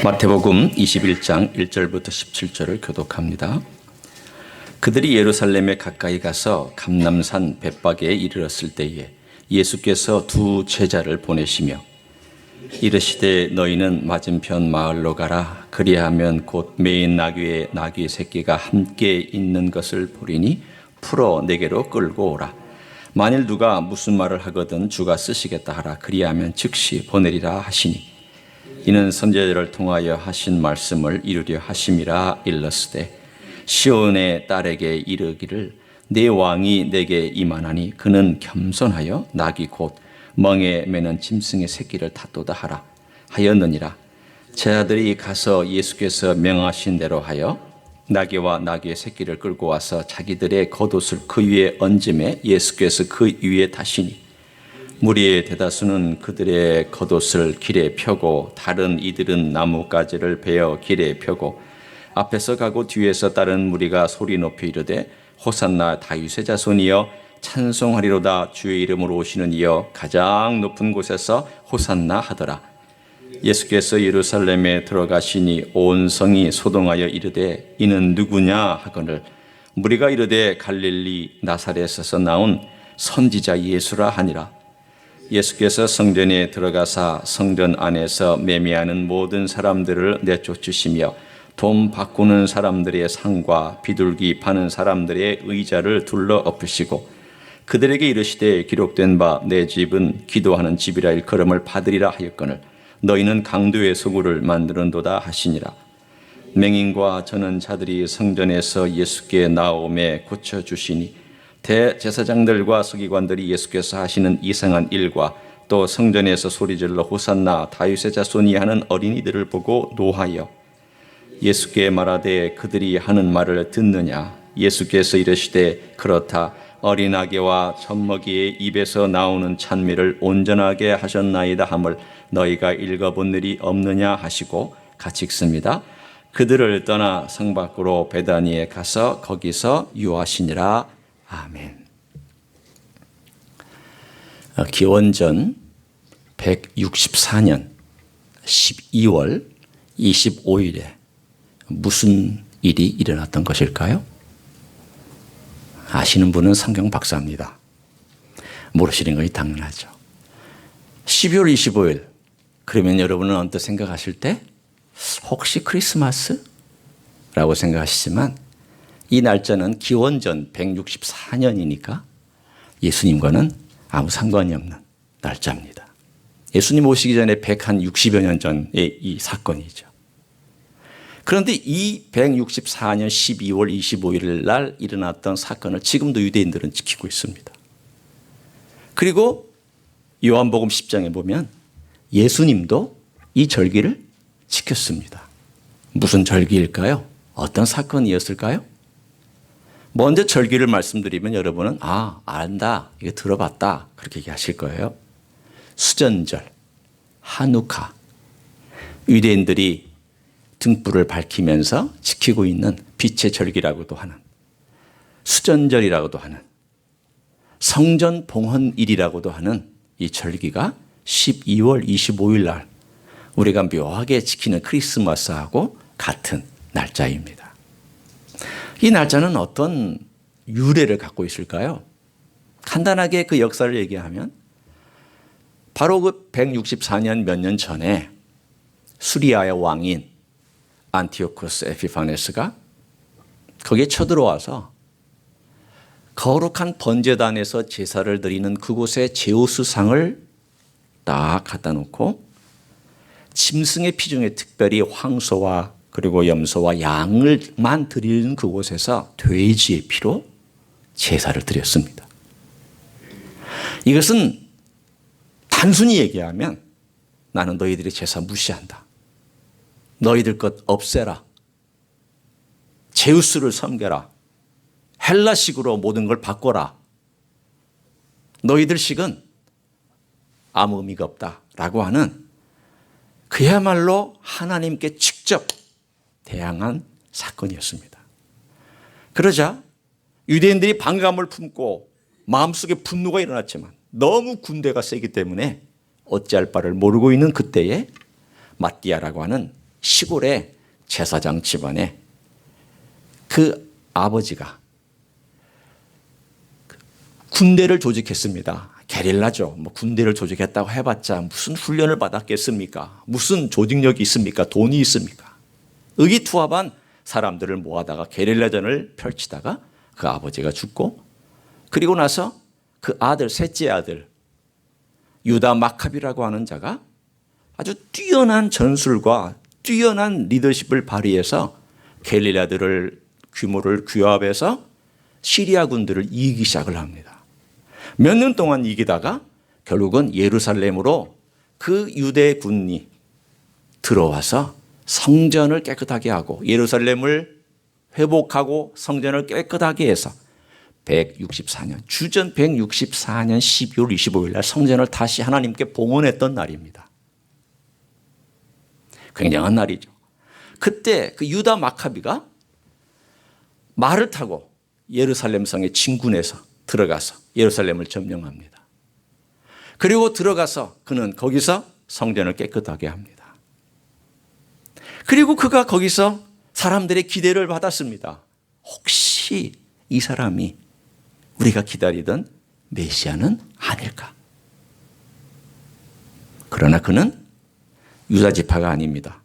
마태복음 21장 1절부터 17절을 교독합니다. 그들이 예루살렘에 가까이 가서 감람산 벳박에 이르렀을 때에 예수께서 두 제자를 보내시며 이르시되 너희는 맞은편 마을로 가라. 그리하면 곧 매인 나귀의 나귀 새끼가 함께 있는 것을 보리니 풀어 내게로 끌고 오라. 만일 누가 무슨 말을 하거든 주가 쓰시겠다 하라. 그리하면 즉시 보내리라 하시니 이는 선지자를 통하여 하신 말씀을 이루려 하심이라. 일렀으되 시온의 딸에게 이르기를 내 왕이 내게 임하나니 그는 겸손하여 나귀 곧 멍에 매는 짐승의 새끼를 탔도다 하라 하였느니라. 제자들이 가서 예수께서 명하신 대로 하여 나귀와 나귀의 새끼를 끌고 와서 자기들의 겉옷을 그 위에 얹음에 예수께서 그 위에 타시니 무리의 대다수는 그들의 겉옷을 길에 펴고 다른 이들은 나뭇가지를 베어 길에 펴고 앞에서 가고 뒤에서 따른 무리가 소리 높여 이르되 호산나 다윗의 자손이여 찬송하리로다. 주의 이름으로 오시는 이여 가장 높은 곳에서 호산나 하더라. 예수께서 예루살렘에 들어가시니 온 성이 소동하여 이르되 이는 누구냐 하거늘 무리가 이르되 갈릴리 나사렛에서 나온 선지자 예수라 하니라. 예수께서 성전에 들어가사 성전 안에서 매매하는 모든 사람들을 내쫓으시며 돈 바꾸는 사람들의 상과 비둘기 파는 사람들의 의자를 둘러 엎으시고 그들에게 이르시되 기록된 바 내 집은 기도하는 집이라 일컬음을 받으리라 하였거늘 너희는 강도의 소굴을 만드는도다 하시니라. 맹인과 저는 자들이 성전에서 예수께 나오매 고쳐주시니 대제사장들과 서기관들이 예수께서 하시는 이상한 일과 또 성전에서 소리질러 호산나 다윗의 자손이 하는 어린이들을 보고 노하여 예수께 말하되 그들이 하는 말을 듣느냐. 예수께서 이르시되 그렇다. 어린아기와 젖먹이의 입에서 나오는 찬미를 온전하게 하셨나이다 함을 너희가 읽어본 일이 없느냐 하시고 같이 읽습니다. 그들을 떠나 성 밖으로 베다니에 가서 거기서 유하시니라. 아멘. 기원전 164년 12월 25일에 무슨 일이 일어났던 것일까요? 아시는 분은 성경 박사입니다. 모르시는 것이 당연하죠. 12월 25일 그러면 여러분은 언뜻 생각하실 때 혹시 크리스마스? 라고 생각하시지만 이 날짜는 기원전 164년이니까 예수님과는 아무 상관이 없는 날짜입니다. 예수님 오시기 전에 160여 년 전의 이 사건이죠. 그런데 이 164년 12월 25일 날 일어났던 사건을 지금도 유대인들은 지키고 있습니다. 그리고 요한복음 10장에 보면 예수님도 이 절기를 지켰습니다. 무슨 절기일까요? 어떤 사건이었을까요? 먼저 절기를 말씀드리면 여러분은 안다, 이거 들어봤다 그렇게 얘기하실 거예요. 수전절, 하누카, 유대인들이 등불을 밝히면서 지키고 있는 빛의 절기라고도 하는 수전절이라고도 하는 성전 봉헌일이라고도 하는 이 절기가 12월 25일 날 우리가 묘하게 지키는 크리스마스하고 같은 날짜입니다. 이 날짜는 어떤 유래를 갖고 있을까요? 간단하게 그 역사를 얘기하면 바로 그 164년 몇 년 전에 수리아의 왕인 안티오코스 에피파네스가 거기에 쳐들어와서 거룩한 번제단에서 제사를 드리는 그곳에 제우스상을 딱 갖다 놓고 짐승의 피 중에 특별히 황소와 그리고 염소와 양을만 드리는 그곳에서 돼지의 피로 제사를 드렸습니다. 이것은 단순히 얘기하면 나는 너희들의 제사 무시한다. 너희들 것 없애라. 제우스를 섬겨라. 헬라식으로 모든 걸 바꿔라. 너희들식은 아무 의미가 없다라고 하는 그야말로 하나님께 직접 대항한 사건이었습니다. 그러자 유대인들이 반감을 품고 마음속에 분노가 일어났지만 너무 군대가 세기 때문에 어찌할 바를 모르고 있는 그때에 마띠아라고 하는 시골의 제사장 집안에 그 아버지가 군대를 조직했습니다. 게릴라죠. 뭐 군대를 조직했다고 해봤자 무슨 훈련을 받았겠습니까? 무슨 조직력이 있습니까? 돈이 있습니까? 의기투합한 사람들을 모아다가 게릴라전을 펼치다가 그 아버지가 죽고, 그리고 나서 그 아들, 셋째 아들 유다 마카비라고 하는 자가 아주 뛰어난 전술과 뛰어난 리더십을 발휘해서 게릴라들을 규모를 규합해서 시리아 군들을 이기기 시작을 합니다. 몇 년 동안 이기다가 결국은 예루살렘으로 그 유대 군이 들어와서 성전을 깨끗하게 하고 예루살렘을 회복하고 성전을 깨끗하게 해서 164년, 주전 164년 12월 25일 날 성전을 다시 하나님께 봉헌했던 날입니다. 굉장한 날이죠. 그때 그 유다 마카비가 말을 타고 예루살렘 성의 진군에서 들어가서 예루살렘을 점령합니다. 그리고 들어가서 그는 거기서 성전을 깨끗하게 합니다. 그리고 그가 거기서 사람들의 기대를 받았습니다. 혹시 이 사람이 우리가 기다리던 메시아는 아닐까? 그러나 그는 유다 지파가 아닙니다.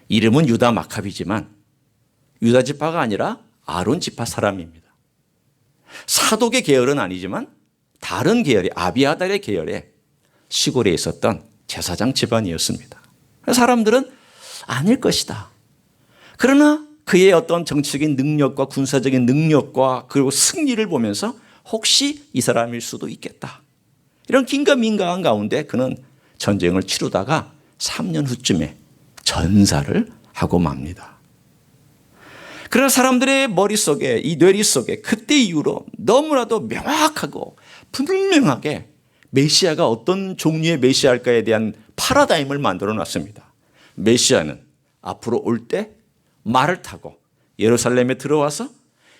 이름은 유다 마카비지만 유다 지파가 아니라 아론 지파 사람입니다. 사독의 계열은 아니지만 다른 계열의 아비아달의 계열의 시골에 있었던 제사장 집안이었습니다. 사람들은 아닐 것이다. 그러나 그의 어떤 정치적인 능력과 군사적인 능력과 그리고 승리를 보면서 혹시 이 사람일 수도 있겠다. 이런 긴가민가한 가운데 그는 전쟁을 치르다가 3년 후쯤에 전사를 하고 맙니다. 그러나 사람들의 머릿속에, 이 뇌리 속에 그때 이후로 너무나도 명확하고 분명하게 메시아가 어떤 종류의 메시아일까에 대한 파라다임을 만들어 놨습니다. 메시아는 앞으로 올 때 말을 타고 예루살렘에 들어와서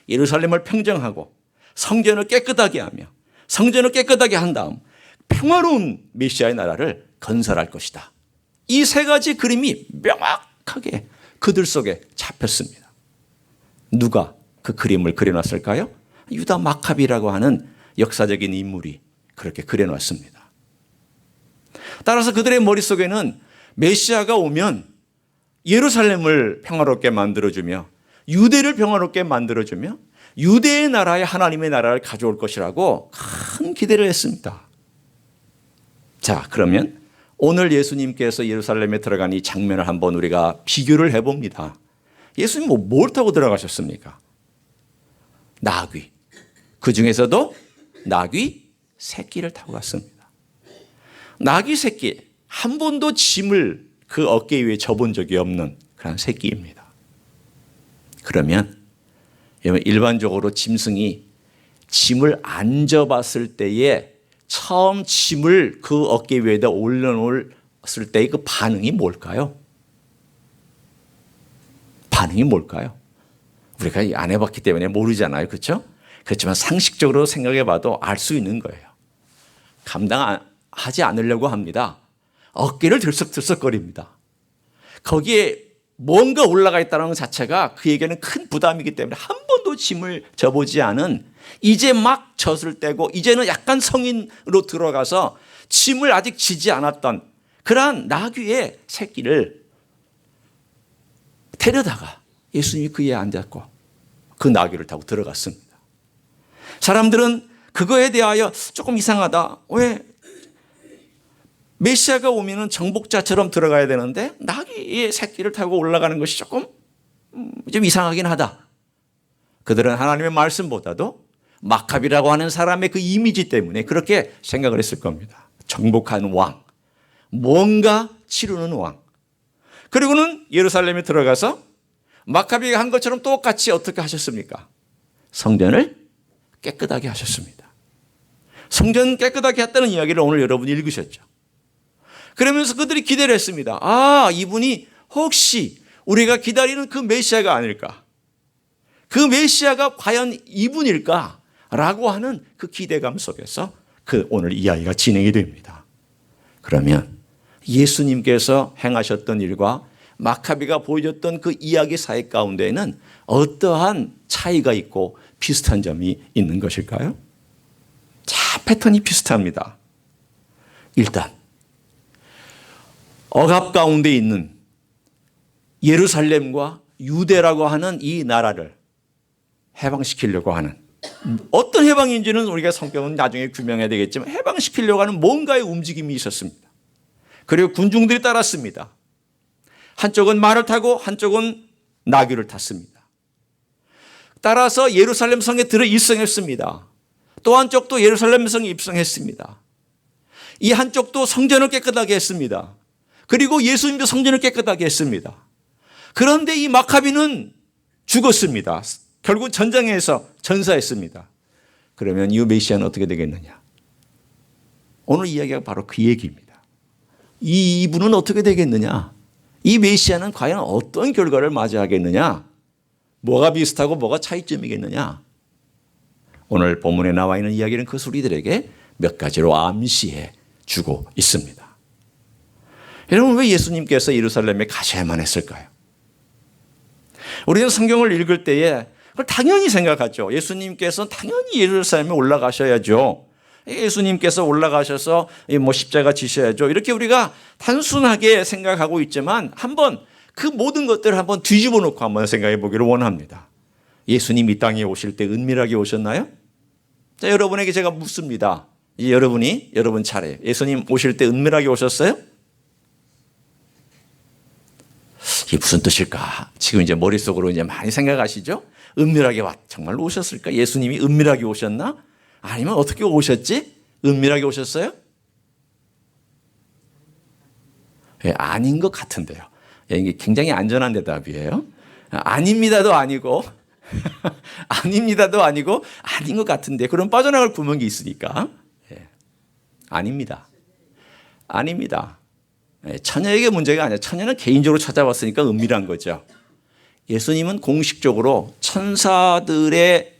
예루살렘을 평정하고 성전을 깨끗하게 하며 성전을 깨끗하게 한 다음 평화로운 메시아의 나라를 건설할 것이다. 이 세 가지 그림이 명확하게 그들 속에 잡혔습니다. 누가 그 그림을 그려놨을까요? 유다 마카비라고 하는 역사적인 인물이 그렇게 그려놨습니다. 따라서 그들의 머릿속에는 메시아가 오면 예루살렘을 평화롭게 만들어주며 유대를 평화롭게 만들어주며 유대의 나라에 하나님의 나라를 가져올 것이라고 큰 기대를 했습니다. 자, 그러면 오늘 예수님께서 예루살렘에 들어간 이 장면을 한번 우리가 비교를 해봅니다. 예수님 뭘 타고 들어가셨습니까? 나귀. 그 중에서도 나귀 새끼를 타고 갔습니다. 나귀 새끼, 한 번도 짐을 그 어깨 위에 접은 적이 없는 그런 새끼입니다. 그러면 일반적으로 짐승이 짐을 안 접었을 때에 처음 짐을 그 어깨 위에다 올려놓았을 때의 그 반응이 뭘까요? 반응이 뭘까요? 우리가 안 해봤기 때문에 모르잖아요. 그렇죠? 그렇지만 상식적으로 생각해 봐도 알 수 있는 거예요. 감당하지 않으려고 합니다. 어깨를 들썩들썩거립니다. 거기에 뭔가 올라가 있다는 것 자체가 그에게는 큰 부담이기 때문에 한 번도 짐을 져보지 않은, 이제 막 젖을 떼고 이제는 약간 성인으로 들어가서 짐을 아직 지지 않았던 그러한 나귀의 새끼를 데려다가 예수님이 그에 앉았고 그 나귀를 타고 들어갔습니다. 사람들은 그거에 대하여 조금 이상하다. 왜 메시아가 오면은 정복자처럼 들어가야 되는데 나귀의 새끼를 타고 올라가는 것이 조금 좀 이상하긴 하다. 그들은 하나님의 말씀보다도 마카비라고 하는 사람의 그 이미지 때문에 그렇게 생각을 했을 겁니다. 정복한 왕, 뭔가 치르는 왕. 그리고는 예루살렘에 들어가서 마카비가 한 것처럼 똑같이 어떻게 하셨습니까? 성전을 깨끗하게 하셨습니다. 성전 깨끗하게 했다는 이야기를 오늘 여러분이 읽으셨죠. 그러면서 그들이 기대를 했습니다. 아, 이분이 혹시 우리가 기다리는 그 메시아가 아닐까? 그 메시아가 과연 이분일까? 라고 하는 그 기대감 속에서 그 오늘 이야기가 진행이 됩니다. 그러면 예수님께서 행하셨던 일과 마카비가 보여줬던 그 이야기 사회 가운데에는 어떠한 차이가 있고 비슷한 점이 있는 것일까요? 자, 패턴이 비슷합니다. 일단 억압 가운데 있는 예루살렘과 유대라고 하는 이 나라를 해방시키려고 하는, 어떤 해방인지는 우리가 성경은 나중에 규명해야 되겠지만 해방시키려고 하는 뭔가의 움직임이 있었습니다. 그리고 군중들이 따랐습니다. 한쪽은 말을 타고 한쪽은 나귀를 탔습니다. 따라서 예루살렘 성에 들어 입성했습니다. 또 한쪽도 예루살렘 성에 입성했습니다. 이 한쪽도 성전을 깨끗하게 했습니다. 그리고 예수님도 성전을 깨끗하게 했습니다. 그런데 이 마카비는 죽었습니다. 결국 전장에서 전사했습니다. 그러면 이 메시아는 어떻게 되겠느냐? 오늘 이야기가 바로 그 얘기입니다. 이분은 어떻게 되겠느냐? 이 메시아는 과연 어떤 결과를 맞이하겠느냐? 뭐가 비슷하고 뭐가 차이점이겠느냐? 오늘 본문에 나와 있는 이야기는 그 우리들에게 몇 가지로 암시해 주고 있습니다. 여러분, 왜 예수님께서 예루살렘에 가셔야만 했을까요? 우리는 성경을 읽을 때에 그걸 당연히 생각하죠. 예수님께서 당연히 예루살렘에 올라가셔야죠. 예수님께서 올라가셔서 뭐 십자가 지셔야죠. 이렇게 우리가 단순하게 생각하고 있지만 한번 그 모든 것들을 한번 뒤집어 놓고 한번 생각해 보기를 원합니다. 예수님 이 땅에 오실 때 은밀하게 오셨나요? 자, 여러분에게 제가 묻습니다. 여러분 차례. 예수님 오실 때 은밀하게 오셨어요? 이게 무슨 뜻일까? 지금 이제 머릿속으로 이제 많이 생각하시죠? 은밀하게 정말로 오셨을까? 예수님이 은밀하게 오셨나? 아니면 어떻게 오셨지? 은밀하게 오셨어요? 예, 아닌 것 같은데요. 예, 이게 굉장히 안전한 대답이에요. 아닙니다도 아니고, 아닙니다도 아니고, 아닌 것 같은데, 그럼 빠져나갈 구멍이 있으니까. 예, 아닙니다. 아닙니다. 예, 처녀에게 문제가 아니라 처녀는 개인적으로 찾아왔으니까 은밀한 거죠. 예수님은 공식적으로 천사들의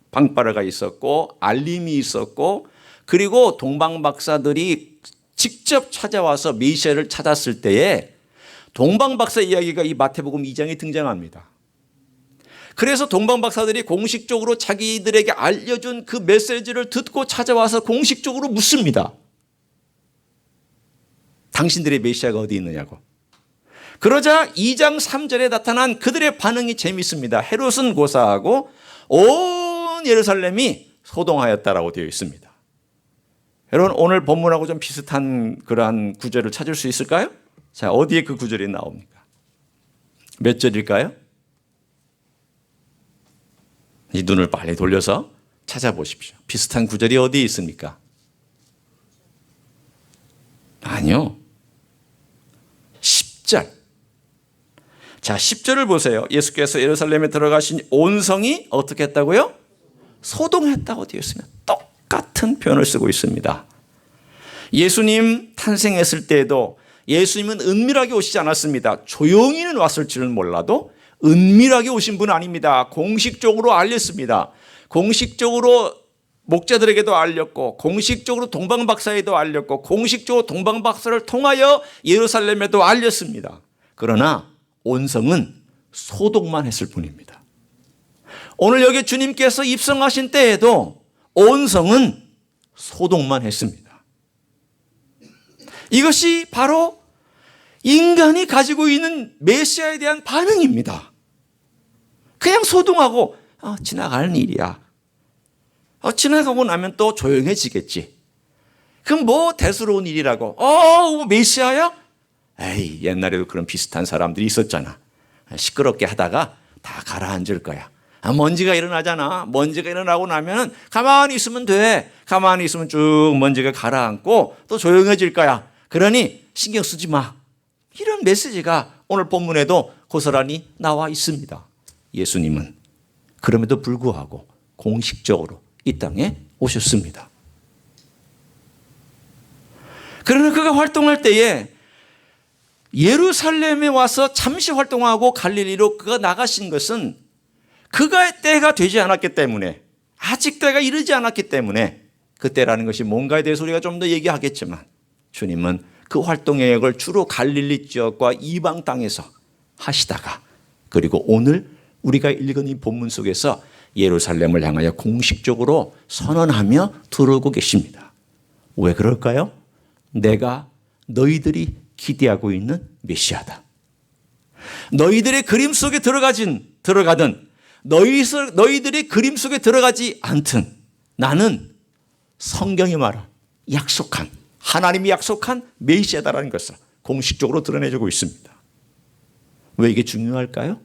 방바라가 있었고 알림이 있었고, 그리고 동방박사들이 직접 찾아와서 메시아를 찾았을 때에 동방박사 이야기가 이 마태복음 2장에 등장합니다. 그래서 동방박사들이 공식적으로 자기들에게 알려준 그 메시지를 듣고 찾아와서 공식적으로 묻습니다. 당신들의 메시아가 어디 있느냐고. 그러자 2장 3절에 나타난 그들의 반응이 재미있습니다. 헤롯은 고사하고 온 예루살렘이 소동하였다라고 되어 있습니다. 여러분, 오늘 본문하고 좀 비슷한 그러한 구절을 찾을 수 있을까요? 자, 어디에 그 구절이 나옵니까? 몇 절일까요? 이 눈을 빨리 돌려서 찾아보십시오. 비슷한 구절이 어디에 있습니까? 아니요. 10절. 자, 10절을 보세요. 예수께서 예루살렘에 들어가신 온 성이 어떻게 했다고요? 소동했다고 되어 있으면 똑같은 표현을 쓰고 있습니다. 예수님 탄생했을 때에도 예수님은 은밀하게 오시지 않았습니다. 조용히는 왔을지는 몰라도 은밀하게 오신 분 아닙니다. 공식적으로 알렸습니다. 공식적으로 목자들에게도 알렸고, 공식적으로 동방박사에도 알렸고, 공식적으로 동방박사를 통하여 예루살렘에도 알렸습니다. 그러나 온성은 소독만 했을 뿐입니다. 오늘 여기 주님께서 입성하신 때에도 온성은 소독만 했습니다. 이것이 바로 인간이 가지고 있는 메시아에 대한 반응입니다. 그냥 소동하고 지나가는 일이야. 지나가고 나면 또 조용해지겠지. 그럼 뭐 대수로운 일이라고. 메시아야? 에이, 옛날에도 그런 비슷한 사람들이 있었잖아. 시끄럽게 하다가 다 가라앉을 거야. 먼지가 일어나잖아. 먼지가 일어나고 나면 가만히 있으면 돼. 가만히 있으면 쭉 먼지가 가라앉고 또 조용해질 거야. 그러니 신경 쓰지 마. 이런 메시지가 오늘 본문에도 고스란히 나와 있습니다. 예수님은 그럼에도 불구하고 공식적으로 이 땅에 오셨습니다. 그러나 그가 활동할 때에 예루살렘에 와서 잠시 활동하고 갈릴리로 그가 나가신 것은 그가 때가 되지 않았기 때문에, 아직 때가 이르지 않았기 때문에, 그 때라는 것이 뭔가에 대해서 우리가 좀 더 얘기하겠지만 주님은 그 활동 영역을 주로 갈릴리 지역과 이방 땅에서 하시다가 그리고 오늘 우리가 읽은 이 본문 속에서 예루살렘을 향하여 공식적으로 선언하며 들어오고 계십니다. 왜 그럴까요? 내가 너희들이 기대하고 있는 메시아다. 너희들의 그림 속에 들어가든 너희들의 그림 속에 들어가지 않든 나는 성경이 말한 약속한 하나님이 약속한 메시아다라는 것을 공식적으로 드러내주고 있습니다. 왜 이게 중요할까요?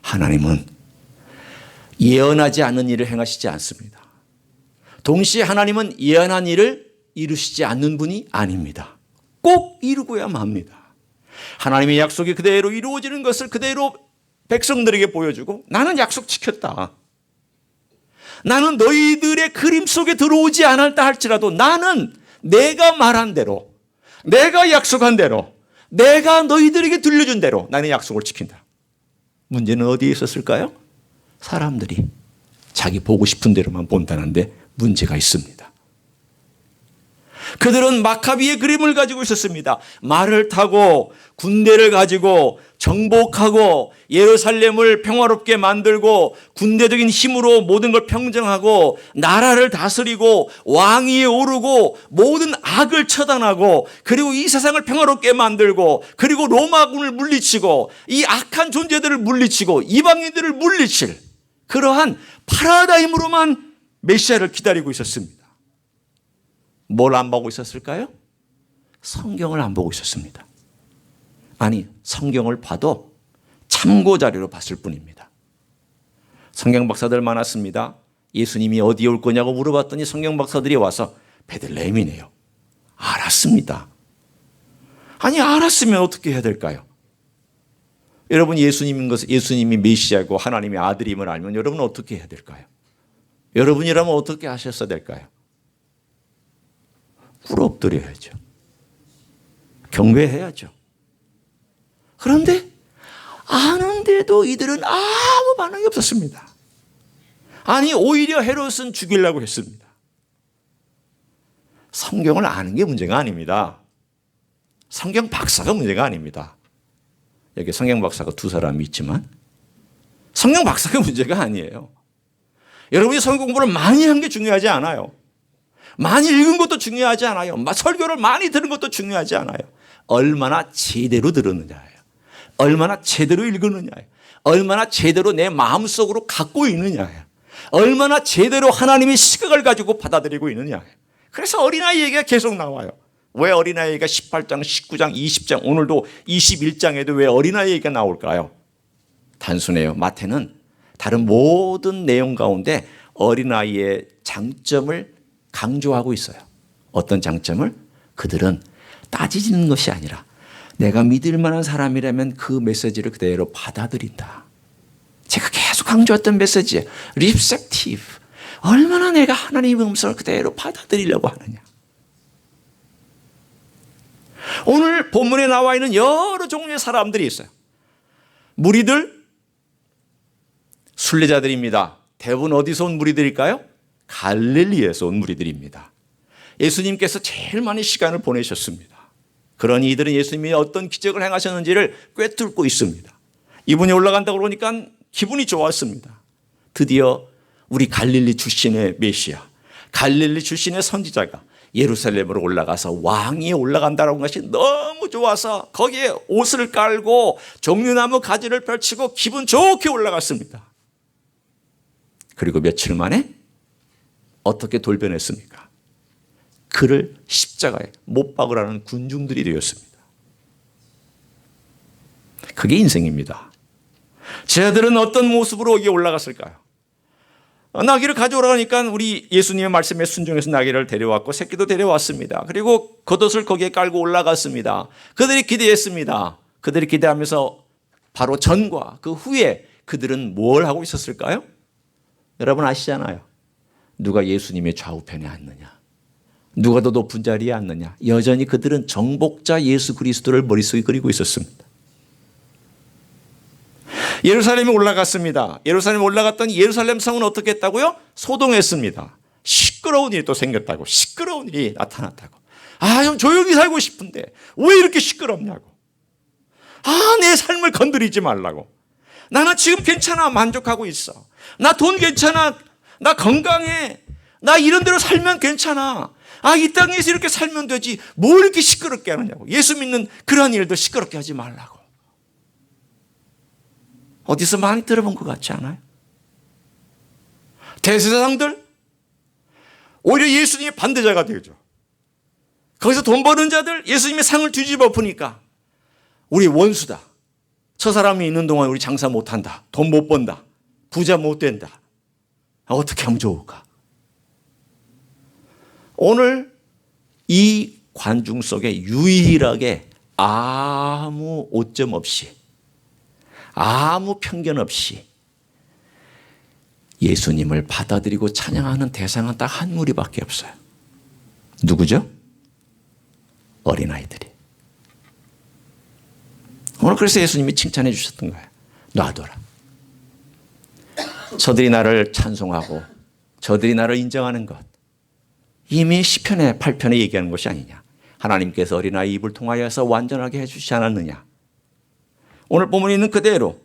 하나님은 예언하지 않는 일을 행하시지 않습니다. 동시에 하나님은 예언한 일을 이루시지 않는 분이 아닙니다. 꼭 이루고야만 합니다. 하나님의 약속이 그대로 이루어지는 것을 그대로 백성들에게 보여주고 나는 약속 지켰다. 나는 너희들의 그림 속에 들어오지 않았다 할지라도 나는 내가 말한 대로 내가 약속한 대로 내가 너희들에게 들려준 대로 나는 약속을 지킨다. 문제는 어디에 있었을까요? 사람들이 자기 보고 싶은 대로만 본다는데 문제가 있습니다. 그들은 마카비의 그림을 가지고 있었습니다. 말을 타고 군대를 가지고 정복하고 예루살렘을 평화롭게 만들고 군대적인 힘으로 모든 걸 평정하고 나라를 다스리고 왕위에 오르고 모든 악을 처단하고 그리고 이 세상을 평화롭게 만들고 그리고 로마군을 물리치고 이 악한 존재들을 물리치고 이방인들을 물리칠 그러한 파라다임으로만 메시아를 기다리고 있었습니다. 뭘 안 보고 있었을까요? 성경을 안 보고 있었습니다. 아니, 성경을 봐도 참고 자료로 봤을 뿐입니다. 성경 박사들 많았습니다. 예수님이 어디에 올 거냐고 물어봤더니 성경 박사들이 와서 베들레헴이네요. 알았습니다. 아니, 알았으면 어떻게 해야 될까요? 여러분, 예수님이 메시아고 하나님의 아들임을 알면 여러분은 어떻게 해야 될까요? 여러분이라면 어떻게 하셨어야 될까요? 꿇어 엎드려야죠. 경배해야죠. 그런데 아는데도 이들은 아무 반응이 없었습니다. 아니, 오히려 헤롯은 죽이려고 했습니다. 성경을 아는 게 문제가 아닙니다. 성경 박사가 문제가 아닙니다. 여기 성경 박사가 두 사람이 있지만 성경 박사가 문제가 아니에요. 여러분이 성경 공부를 많이 한 게 중요하지 않아요. 많이 읽은 것도 중요하지 않아요. 설교를 많이 들은 것도 중요하지 않아요. 얼마나 제대로 들었느냐예요. 얼마나 제대로 읽었느냐예요. 얼마나 제대로 내 마음속으로 갖고 있느냐예요. 얼마나 제대로 하나님의 시각을 가지고 받아들이고 있느냐예요. 그래서 어린아이 얘기가 계속 나와요. 왜 어린아이 얘기가 18장, 19장, 20장, 오늘도 21장에도 왜 어린아이 얘기가 나올까요? 단순해요. 마태는 다른 모든 내용 가운데 어린아이의 장점을 강조하고 있어요. 어떤 장점을? 그들은 따지는 것이 아니라 내가 믿을 만한 사람이라면 그 메시지를 그대로 받아들인다. 제가 계속 강조했던 메시지예요. receptive. 얼마나 내가 하나님의 음성을 그대로 받아들이려고 하느냐. 오늘 본문에 나와 있는 여러 종류의 사람들이 있어요. 무리들, 순례자들입니다. 대부분 어디서 온 무리들일까요? 갈릴리에서 온 무리들입니다. 예수님께서 제일 많은 시간을 보내셨습니다. 그러니 이들은 예수님이 어떤 기적을 행하셨는지를 꿰뚫고 있습니다. 이분이 올라간다고 그러니까 기분이 좋았습니다. 드디어 우리 갈릴리 출신의 메시아, 갈릴리 출신의 선지자가 예루살렘으로 올라가서 왕위에 올라간다는 것이 너무 좋아서 거기에 옷을 깔고 종려나무 가지를 펼치고 기분 좋게 올라갔습니다. 그리고 며칠 만에 어떻게 돌변했습니까? 그를 십자가에 못 박으라는 군중들이 되었습니다. 그게 인생입니다. 제 아들은 어떤 모습으로 여기 올라갔을까요? 나귀를 가져오라니까 우리 예수님의 말씀에 순종해서 나귀를 데려왔고 새끼도 데려왔습니다. 그리고 겉옷을 거기에 깔고 올라갔습니다. 그들이 기대했습니다. 그들이 기대하면서 바로 전과 그 후에 그들은 뭘 하고 있었을까요? 여러분 아시잖아요. 누가 예수님의 좌우편에 앉느냐, 누가 더 높은 자리에 앉느냐. 여전히 그들은 정복자 예수 그리스도를 머릿속에 그리고 있었습니다. 예루살렘에 올라갔습니다. 예루살렘에 올라갔더니 예루살렘 성은 어떻게 했다고요? 소동했습니다. 시끄러운 일이 또 생겼다고. 시끄러운 일이 나타났다고. 좀 조용히 살고 싶은데 왜 이렇게 시끄럽냐고. 내 삶을 건드리지 말라고. 나는 지금 괜찮아. 만족하고 있어. 나 돈 괜찮아. 나 건강해. 나 이런 대로 살면 괜찮아. 이 땅에서 이렇게 살면 되지. 뭘 이렇게 시끄럽게 하느냐고. 예수 믿는 그런 일도 시끄럽게 하지 말라고. 어디서 많이 들어본 것 같지 않아요? 대제사장들 오히려 예수님의 반대자가 되죠. 거기서 돈 버는 자들 예수님의 상을 뒤집어 엎으니까 우리 원수다. 저 사람이 있는 동안 우리 장사 못한다. 돈 못 번다. 부자 못 된다. 어떻게 하면 좋을까? 오늘 이 관중 속에 유일하게 아무 오점 없이, 아무 편견 없이 예수님을 받아들이고 찬양하는 대상은 딱 한 무리밖에 없어요. 누구죠? 어린아이들이. 오늘 그래서 예수님이 칭찬해 주셨던 거예요. 놔둬라. 저들이 나를 찬송하고 저들이 나를 인정하는 것, 이미 시편의 8편에 얘기하는 것이 아니냐. 하나님께서 어린아이 입을 통하여서 완전하게 해주시지 않았느냐. 오늘 본문에 있는 그대로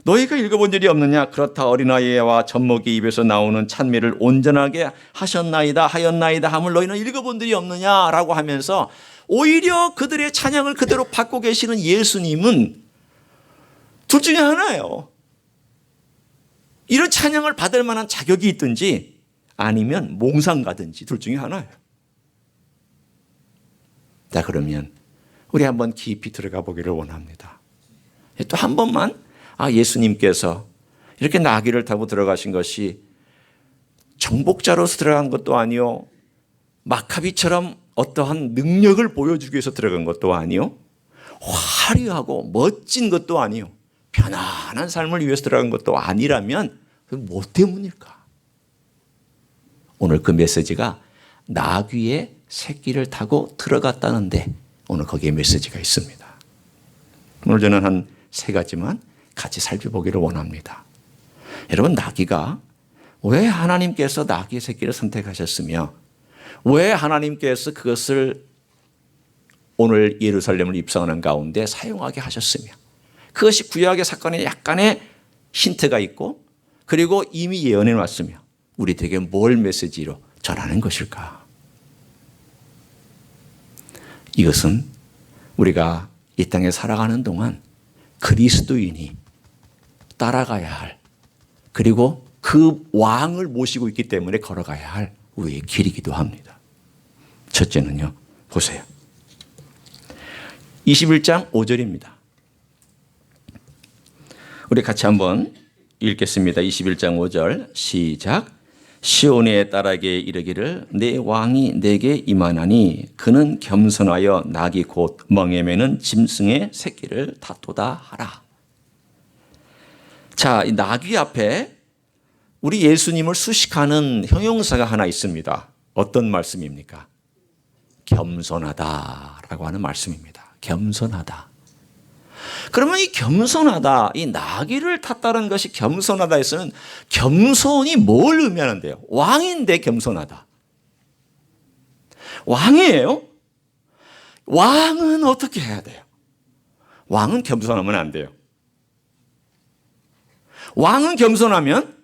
너희가 읽어본 일이 없느냐. 그렇다 어린아이와 젖먹이 입에서 나오는 찬미를 온전하게 하였나이다 함을 너희는 읽어본 일이 없느냐라고 하면서 오히려 그들의 찬양을 그대로 받고 계시는 예수님은 둘 중에 하나예요. 이런 찬양을 받을 만한 자격이 있든지 아니면 몽상 가든지 둘 중에 하나예요. 자, 그러면 우리 한번 깊이 들어가 보기를 원합니다. 또 한 번만 예수님께서 이렇게 나귀를 타고 들어가신 것이 정복자로서 들어간 것도 아니요, 마카비처럼 어떠한 능력을 보여주기 위해서 들어간 것도 아니요, 화려하고 멋진 것도 아니요, 편안한 삶을 위해서 들어간 것도 아니라면 뭐 때문일까? 오늘 그 메시지가 나귀의 새끼를 타고 들어갔다는데 오늘 거기에 메시지가 있습니다. 오늘 저는 한 3가지만 같이 살펴보기를 원합니다. 여러분, 나귀가 왜 하나님께서 나귀의 새끼를 선택하셨으며 왜 하나님께서 그것을 오늘 예루살렘을 입성하는 가운데 사용하게 하셨으며 그것이 구약의 사건에 약간의 힌트가 있고 그리고 이미 예언해 놨으며 우리들에게 뭘 메시지로 전하는 것일까? 이것은 우리가 이 땅에 살아가는 동안 그리스도인이 따라가야 할, 그리고 그 왕을 모시고 있기 때문에 걸어가야 할 우리의 길이기도 합니다. 첫째는요, 보세요. 21장 5절입니다. 우리 같이 한번 읽겠습니다. 21장 5절 시작. 시온의 딸에게 이르기를 내 왕이 내게 임하나니 그는 겸손하여 나귀 곧 멍에 매는 짐승의 새끼를 다투다 하라. 자, 이 나귀 앞에 우리 예수님을 수식하는 형용사가 하나 있습니다. 어떤 말씀입니까? 겸손하다라고 하는 말씀입니다. 겸손하다. 그러면 이 겸손하다, 이 나귀를 탔다는 것이 겸손하다 했으면 겸손이 뭘 의미하는데요? 왕인데 겸손하다. 왕이에요? 왕은 어떻게 해야 돼요? 왕은 겸손하면 안 돼요. 왕은 겸손하면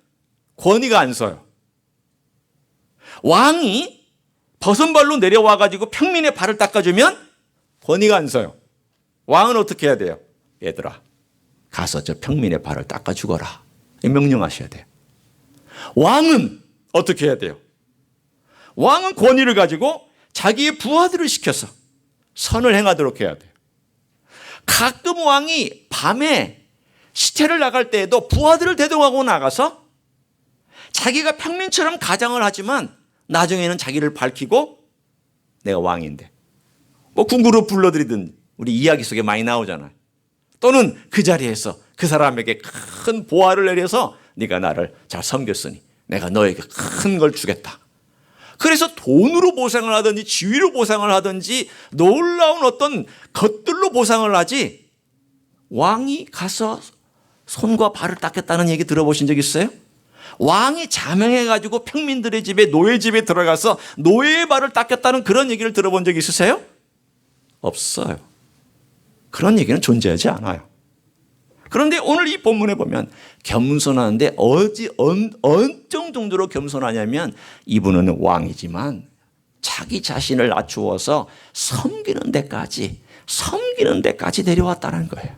권위가 안 서요. 왕이 버선발로 내려와가지고 평민의 발을 닦아주면 권위가 안 서요. 왕은 어떻게 해야 돼요? 얘들아, 가서 저 평민의 발을 닦아주거라. 명령하셔야 돼요. 왕은 어떻게 해야 돼요? 왕은 권위를 가지고 자기의 부하들을 시켜서 선을 행하도록 해야 돼요. 가끔 왕이 밤에 시체를 나갈 때에도 부하들을 대동하고 나가서 자기가 평민처럼 가장을 하지만 나중에는 자기를 밝히고 내가 왕인데, 뭐 궁구로 불러들이든 우리 이야기 속에 많이 나오잖아요. 또는 그 자리에서 그 사람에게 큰 보화를 내려서 네가 나를 잘 섬겼으니 내가 너에게 큰 걸 주겠다. 그래서 돈으로 보상을 하든지 지위로 보상을 하든지 놀라운 어떤 것들로 보상을 하지, 왕이 가서 손과 발을 닦겠다는 얘기 들어보신 적 있어요? 왕이 자명해가지고 평민들의 집에, 노예 집에 들어가서 노예의 발을 닦였다는 그런 얘기를 들어본 적 있으세요? 없어요. 그런 얘기는 존재하지 않아요. 그런데 오늘 이 본문에 보면 겸손한데 어느 정도로 겸손하냐면 이분은 왕이지만 자기 자신을 낮추어서 섬기는 데까지 내려왔다는 거예요.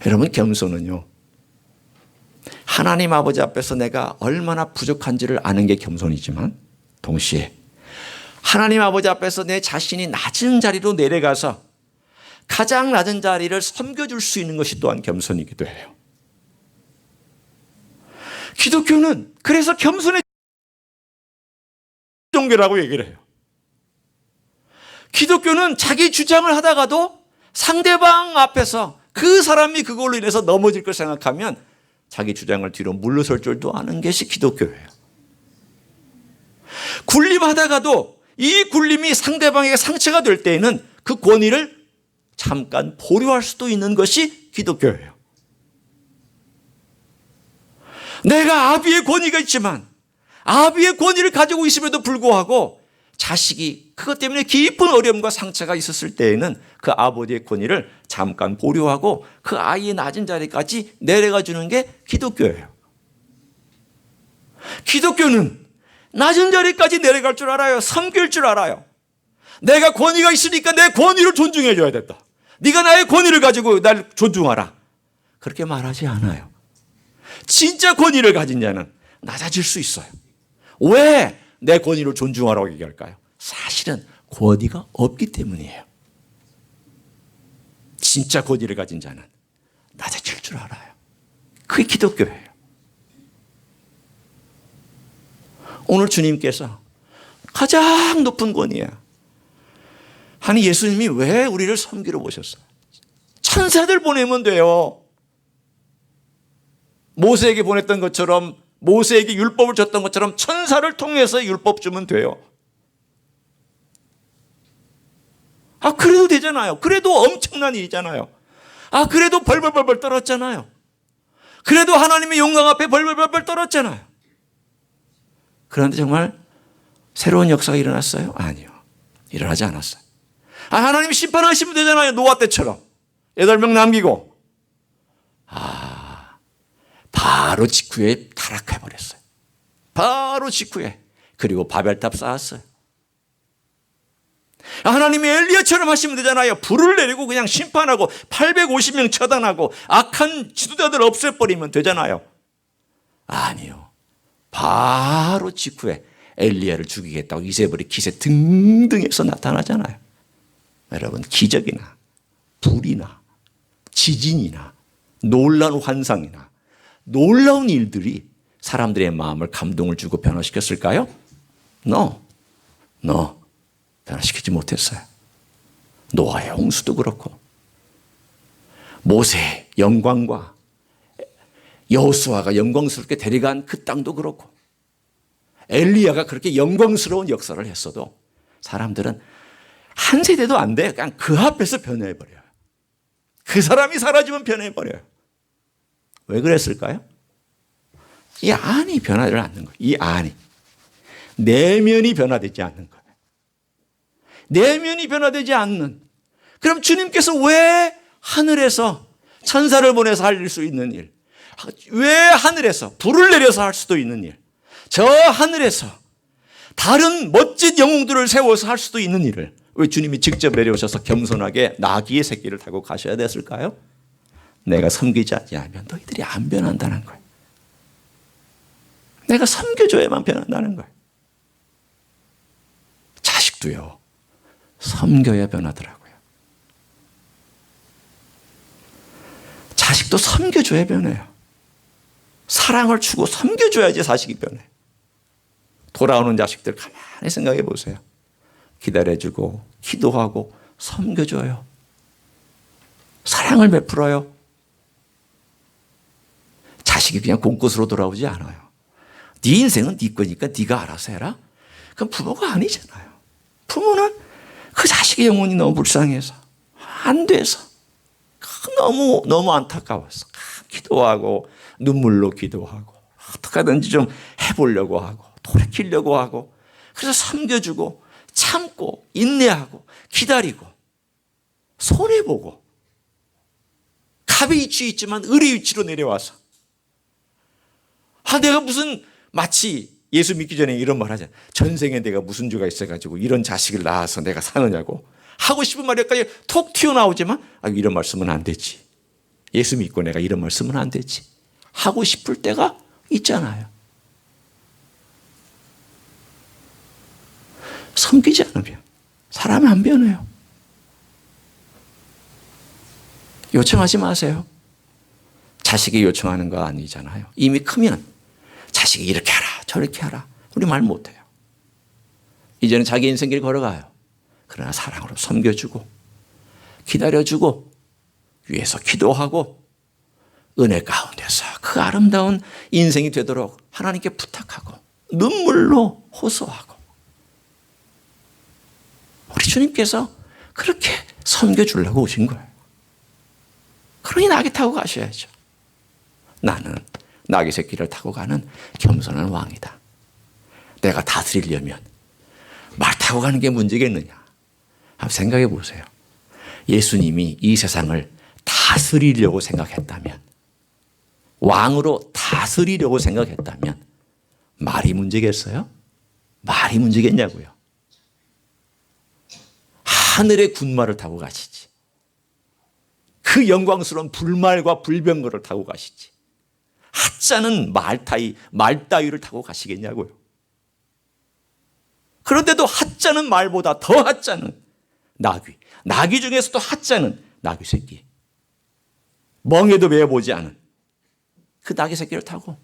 여러분, 겸손은요, 하나님 아버지 앞에서 내가 얼마나 부족한지를 아는 게 겸손이지만 동시에 하나님 아버지 앞에서 내 자신이 낮은 자리로 내려가서 가장 낮은 자리를 섬겨줄 수 있는 것이 또한 겸손이기도 해요. 기독교는 그래서 겸손의 종교라고 얘기를 해요. 기독교는 자기 주장을 하다가도 상대방 앞에서 그 사람이 그걸로 인해서 넘어질 걸 생각하면 자기 주장을 뒤로 물러설 줄도 아는 것이 기독교예요. 군림하다가도 이 군림이 상대방에게 상처가 될 때에는 그 권위를 잠깐 보류할 수도 있는 것이 기독교예요. 내가 아비의 권위가 있지만 아비의 권위를 가지고 있음에도 불구하고 자식이 그것 때문에 깊은 어려움과 상처가 있었을 때에는 그 아버지의 권위를 잠깐 보류하고 그 아이의 낮은 자리까지 내려가 주는 게 기독교예요. 기독교는 낮은 자리까지 내려갈 줄 알아요. 섬길 줄 알아요. 내가 권위가 있으니까 내 권위를 존중해 줘야 된다. 네가 나의 권위를 가지고 날 존중하라. 그렇게 말하지 않아요. 진짜 권위를 가진 자는 낮아질 수 있어요. 왜 내 권위를 존중하라고 얘기할까요? 사실은 권위가 없기 때문이에요. 진짜 권위를 가진 자는 낮아질 줄 알아요. 그게 기독교예요. 오늘 주님께서 가장 높은 권위야. 아니, 예수님이 왜 우리를 섬기러 오셨어요? 천사들 보내면 돼요. 모세에게 보냈던 것처럼, 모세에게 율법을 줬던 것처럼 천사를 통해서 율법 주면 돼요. 그래도 되잖아요. 그래도 엄청난 일이잖아요. 그래도 벌벌벌 떨었잖아요. 그래도 하나님의 영광 앞에 벌벌벌 떨었잖아요. 그런데 정말 새로운 역사가 일어났어요? 아니요. 일어나지 않았어요. 하나님이 심판하시면 되잖아요. 노아 때처럼 8명 남기고. 바로 직후에 타락해버렸어요. 바로 직후에. 그리고 바벨탑 쌓았어요. 하나님이 엘리야처럼 하시면 되잖아요. 불을 내리고 그냥 심판하고 850명 처단하고 악한 지도자들 없애버리면 되잖아요. 아니요. 바로 직후에 엘리야를 죽이겠다고 이세벨이 기세 등등해서 나타나잖아요. 여러분, 기적이나 불이나 지진이나 놀라운 환상이나 놀라운 일들이 사람들의 마음을 감동을 주고 변화시켰을까요? No. 변화시키지 못했어요. 노아의 홍수도 그렇고 모세의 영광과 여호수아가 영광스럽게 데려간 그 땅도 그렇고 엘리야가 그렇게 영광스러운 역사를 했어도 사람들은 한 세대도 안 돼. 그냥 그 앞에서 변해버려요. 그 사람이 사라지면 변해버려요. 왜 그랬을까요? 이 안이 변하지 않는 거예요. 이 안이. 내면이 변화되지 않는 거예요. 내면이 변화되지 않는. 그럼 주님께서 왜 하늘에서 천사를 보내서 할 수 있는 일, 왜 하늘에서 불을 내려서 할 수도 있는 일, 저 하늘에서 다른 멋진 영웅들을 세워서 할 수도 있는 일을 왜 주님이 직접 내려오셔서 겸손하게 나귀의 새끼를 타고 가셔야 됐을까요? 내가 섬기지 아니하면 너희들이 안 변한다는 거예요. 내가 섬겨줘야만 변한다는 거예요. 자식도요, 섬겨야 변하더라고요. 자식도 섬겨줘야 변해요. 사랑을 주고 섬겨줘야지 자식이 변해요. 돌아오는 자식들 가만히 생각해 보세요. 기다려주고 기도하고 섬겨줘요. 사랑을 베풀어요. 자식이 그냥 공것으로 돌아오지 않아요. 네 인생은 네 거니까 네가 알아서 해라. 그건 부모가 아니잖아요. 부모는 그 자식의 영혼이 너무 불쌍해서 안 돼서 너무 안타까워서 기도하고 눈물로 기도하고 어떻게든지 좀 해보려고 하고 돌이키려고 하고 그래서 섬겨주고 참고 인내하고 기다리고 손해보고 갑의 위치에 있지만 을의 위치로 내려와서 내가 무슨 마치 예수 믿기 전에 이런 말 하잖아요. 전생에 내가 무슨 죄가 있어가지고 이런 자식을 낳아서 내가 사느냐고 하고 싶은 말이 여기까지 톡 튀어나오지만 이런 말씀은 안 되지. 예수 믿고 내가 이런 말씀은 안 되지. 하고 싶을 때가 있잖아요. 섬기지 않으면 사람이 안 변해요. 요청하지 마세요. 자식이 요청하는 거 아니잖아요. 이미 크면 자식이 이렇게 하라 저렇게 하라 우리 말 못해요. 이제는 자기 인생길 걸어가요. 그러나 사랑으로 섬겨주고 기다려주고 위에서 기도하고 은혜 가운데서 그 아름다운 인생이 되도록 하나님께 부탁하고 눈물로 호소하고 우리 주님께서 그렇게 섬겨주려고 오신 거예요. 그러니 낙이 타고 가셔야죠. 나는 낙이 새끼를 타고 가는 겸손한 왕이다. 내가 다스리려면 말 타고 가는 게 문제겠느냐. 한번 생각해 보세요. 예수님이 이 세상을 다스리려고 생각했다면 왕으로 다스리려고 생각했다면 말이 문제겠어요? 말이 문제겠냐고요. 하늘의 군말을 타고 가시지. 그 영광스러운 불말과 불병거를 타고 가시지. 하찮은 말 따위를 타고 가시겠냐고요. 그런데도 하찮은 말보다 더 하찮은 나귀 중에서도 하찮은 나귀 새끼, 멍에도 매어보지 않은 그 나귀 새끼를 타고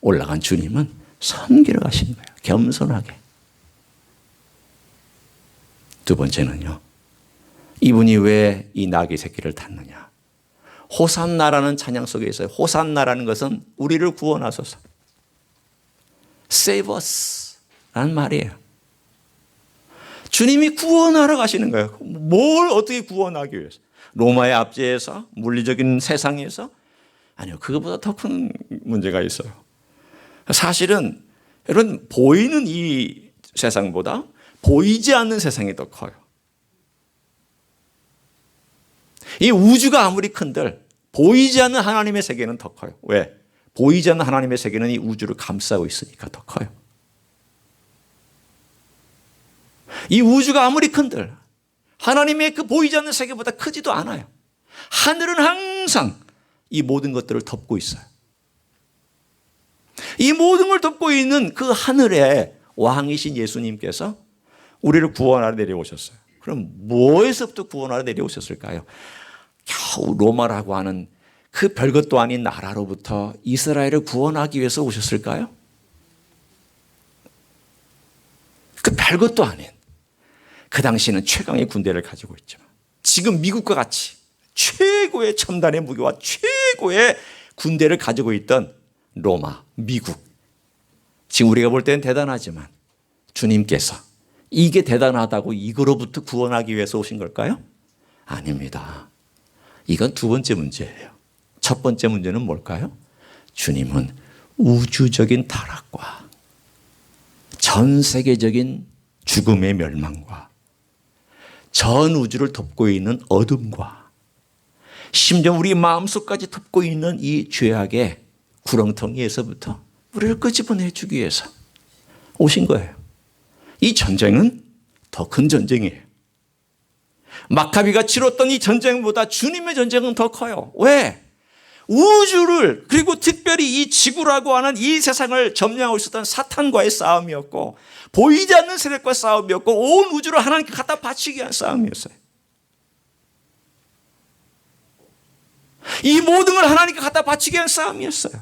올라간 주님은 섬기러 가시는 거예요. 겸손하게. 두 번째는요, 이분이 왜 이 나귀 새끼를 탔느냐. 호산나라는 찬양 속에 있어요. 호산나라는 것은 우리를 구원하소서, Save us 라는 말이에요. 주님이 구원하러 가시는 거예요. 뭘 어떻게 구원하기 위해서? 로마의 압제에서, 물리적인 세상에서? 아니요, 그것보다 더 큰 문제가 있어요. 사실은 여러분, 보이는 이 세상보다 보이지 않는 세상이 더 커요. 이 우주가 아무리 큰들 보이지 않는 하나님의 세계는 더 커요. 왜? 보이지 않는 하나님의 세계는 이 우주를 감싸고 있으니까 더 커요. 이 우주가 아무리 큰들 하나님의 그 보이지 않는 세계보다 크지도 않아요. 하늘은 항상 이 모든 것들을 덮고 있어요. 이 모든 걸 덮고 있는 그 하늘의 왕이신 예수님께서 우리를 구원하러 내려오셨어요. 그럼 뭐에서부터 구원하러 내려오셨을까요? 겨우 로마라고 하는 그 별것도 아닌 나라로부터 이스라엘을 구원하기 위해서 오셨을까요? 그 별것도 아닌, 그 당시는 최강의 군대를 가지고 있지만 지금 미국과 같이 최고의 첨단의 무기와 최고의 군대를 가지고 있던 로마, 미국, 지금 우리가 볼 때는 대단하지만 주님께서 이게 대단하다고 이거로부터 구원하기 위해서 오신 걸까요? 아닙니다. 이건 두 번째 문제예요. 첫 번째 문제는 뭘까요? 주님은 우주적인 타락과 전 세계적인 죽음의 멸망과 전 우주를 덮고 있는 어둠과 심지어 우리 마음속까지 덮고 있는 이 죄악의 구렁텅이에서부터 우리를 끄집어내 주기 위해서 오신 거예요. 이 전쟁은 더 큰 전쟁이에요. 마카비가 치렀던 이 전쟁보다 주님의 전쟁은 더 커요. 왜? 우주를, 그리고 특별히 이 지구라고 하는 이 세상을 점령하고 있었던 사탄과의 싸움이었고, 보이지 않는 세력과 싸움이었고, 온 우주를 하나님께 갖다 바치기 위한 싸움이었어요. 이 모든 걸 하나님께 갖다 바치기 위한 싸움이었어요.